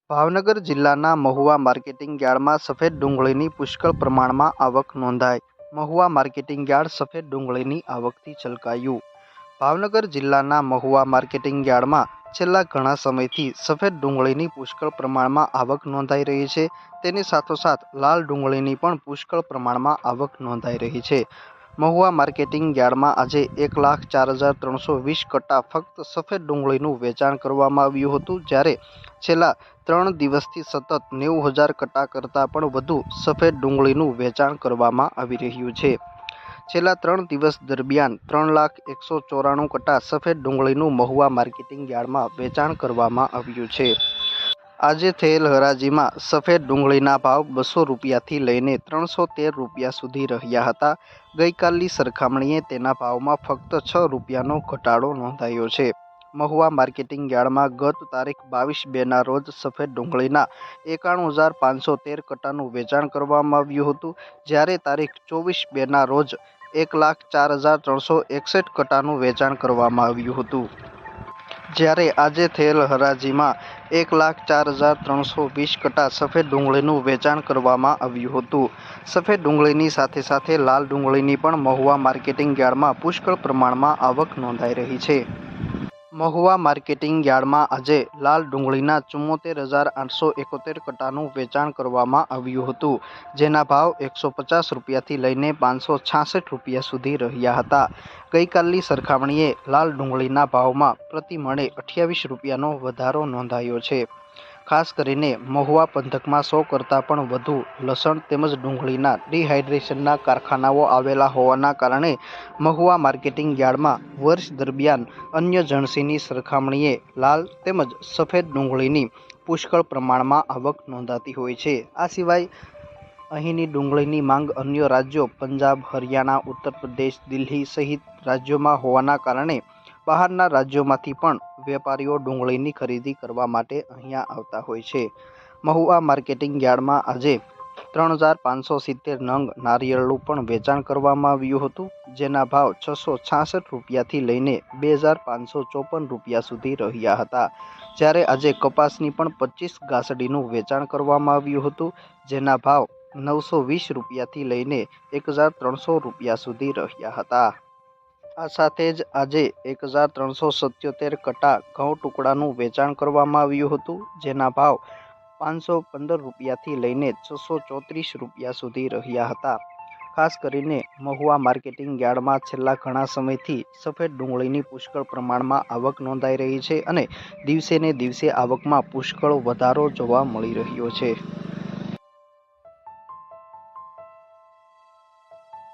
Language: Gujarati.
ભાવનગર જિલ્લાના મહુવા માર્કેટિંગ યાર્ડમાં સફેદ ડુંગળીની પુષ્કળ પ્રમાણમાં આવક નોંધાઈ. મહુવા માર્કેટિંગ યાર્ડ સફેદ ડુંગળીની આવકથી છલકાયું. ભાવનગર જિલ્લાના મહુવા માર્કેટિંગ યાર્ડમાં છેલ્લા ઘણા સમયથી સફેદ ડુંગળીની પુષ્કળ પ્રમાણમાં આવક નોંધાઈ રહી છે. તેની સાથોસાથ લાલ ડુંગળીની પણ પુષ્કળ પ્રમાણમાં આવક નોંધાઈ રહી છે. મહુવા માર્કેટિંગ યાર્ડમાં આજે 1,04,320 કટ્ટા ફક્ત સફેદ ડુંગળીનું વેચાણ કરવામાં આવ્યું હતું, જ્યારે છેલ્લા 3 દિવસથી સતત 90,000 કટ્ટા કરતાં પણ વધુ સફેદ ડુંગળીનું વેચાણ કરવામાં આવી રહ્યું છે. છેલ્લા 3 દિવસ દરમિયાન 3,01,94 કટ્ટા સફેદ ડુંગળીનું મહુવા માર્કેટિંગ યાર્ડમાં વેચાણ કરવામાં આવ્યું છે. આજે થયેલ હરાજીમાં સફેદ ડુંગળીના ભાવ 200 રૂપિયાથી લઈને 313 રૂપિયા સુધી રહ્યા હતા. ગઈકાલની સરખામણીએ તેના ભાવમાં ફક્ત 6 રૂપિયાનો ઘટાડો નોંધાયો છે. મહુવા માર્કેટિંગ યાર્ડમાં ગત તારીખ 22/2ના રોજ સફેદ ડુંગળીના 91,513 કટ્ટાનું વેચાણ કરવામાં આવ્યું હતું, જ્યારે તારીખ 24/2ના રોજ 1,04,361 કટ્ટાનું વેચાણ કરવામાં આવ્યું હતું. જ્યારે આજે થયેલ હરાજીમાં 1,04,320 કટ્ટા સફેદ ડુંગળીનું વેચાણ કરવામાં આવ્યું હતું. સફેદ ડુંગળીની સાથે સાથે લાલ ડુંગળીની પણ મહુવા માર્કેટિંગ યાર્ડમાં પુષ્કળ પ્રમાણમાં આવક નોંધાઈ રહી છે. મહુવા માર્કેટિંગ યાર્ડમાં આજે લાલ ડુંગળીના 74,871 કટ્ટાનું વેચાણ કરવામાં આવ્યું હતું, જેના ભાવ 150 રૂપિયાથી લઈને 566 રૂપિયા સુધી રહ્યા હતા. ગઈકાલની સરખામણીએ લાલ ડુંગળીના ભાવમાં પ્રતિ મણે 28 રૂપિયાનો વધારો નોંધાયો છે. ખાસ કરીને મહુવા પંથકમાં 100 કરતાં પણ વધુ લસણ તેમજ ડુંગળીના ડિહાઇડ્રેશનના કારખાનાઓ આવેલા હોવાના કારણે મહુવા માર્કેટિંગ યાર્ડમાં વર્ષ દરમિયાન અન્ય જણસીની સરખામણીએ લાલ તેમજ સફેદ ડુંગળીની પુષ્કળ પ્રમાણમાં આવક નોંધાતી હોય છે. આ સિવાય અહીંની ડુંગળીની માંગ અન્ય રાજ્યો પંજાબ, હરિયાણા, ઉત્તર પ્રદેશ, દિલ્હી સહિત રાજ્યોમાં હોવાના કારણે બહારના રાજ્યોમાંથી પણ વેપારીઓ ડુંગળીની ખરીદી કરવા માટે અહીંયા આવતા હોય છે. મહુવા માર્કેટિંગ યાર્ડમાં આજે 3,570 નંગ નારિયેળનું પણ વેચાણ કરવામાં આવ્યું હતું, જેના ભાવ 666 રૂપિયાથી લઈને 2,554 રૂપિયા સુધી રહ્યા હતા. જ્યારે આજે કપાસની પણ 25 ગાંસડીનું વેચાણ કરવામાં આવ્યું હતું, જેના ભાવ 920 રૂપિયાથી લઈને 1,300 રૂપિયા સુધી રહ્યા હતા. આ સાથે જ આજે 1,377 કટ્ટા ઘઉં ટુકડાનું વેચાણ કરવામાં આવ્યું હતું, જેના ભાવ 515 રૂપિયાથી લઈને 634 રૂપિયા સુધી રહ્યા હતા. ખાસ કરીને મહુવા માર્કેટિંગ યાર્ડમાં છેલ્લા ઘણા સમયથી સફેદ ડુંગળીની પુષ્કળ પ્રમાણમાં આવક નોંધાઈ રહી છે અને દિવસે ને દિવસે આવકમાં પુષ્કળ વધારો જોવા મળી રહ્યો છે.